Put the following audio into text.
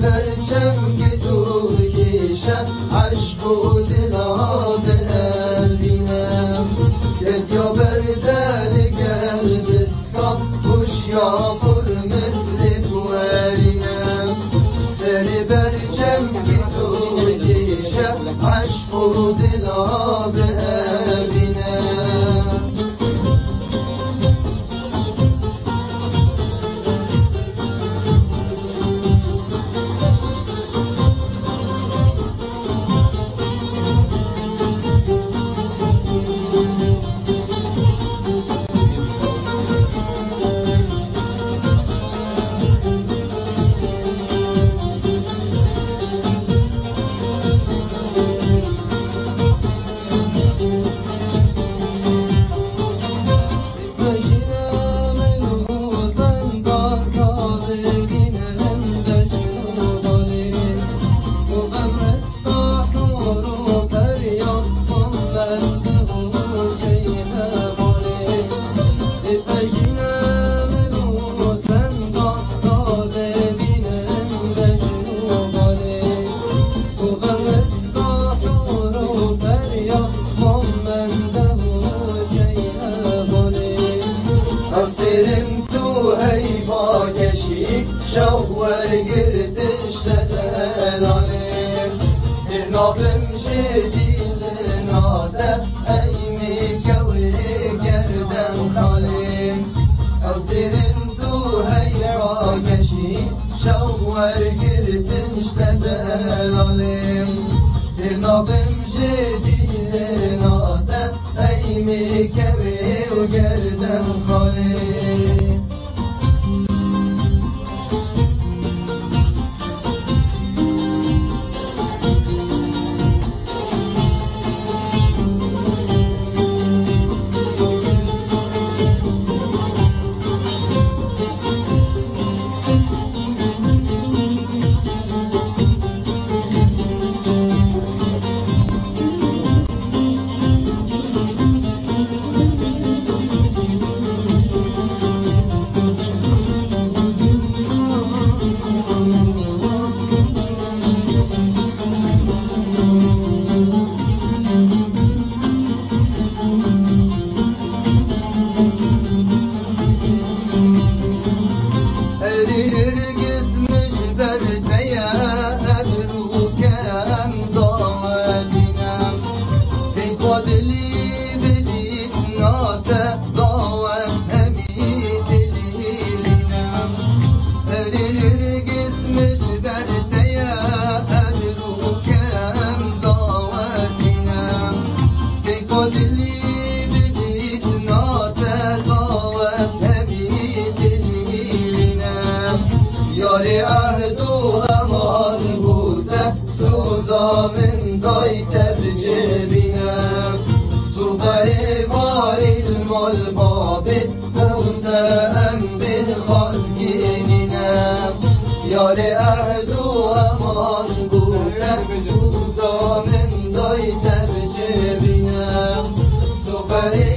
برچم که تو بکشم عشق و دلها بنرینم کزیا بردل قلب اسکا خوشیا پر مثل بورینم سر برچم که تو بکشم عشق و دلها بنرینم شوّر قردش تدلالي نابم جدي لنادى أيمي كوي قردن خالي أصيرن تو هي راقشي شوّر قردش تدلالي نابم جدي لنادى أيمي كوي قردن خالي عهد و امان بوده سوزا من دای تبجبینم صبح واری المال بابه بوده ام بن خازگینینم یار عهد و امان بوده سوزا من دای تبجبینم صبح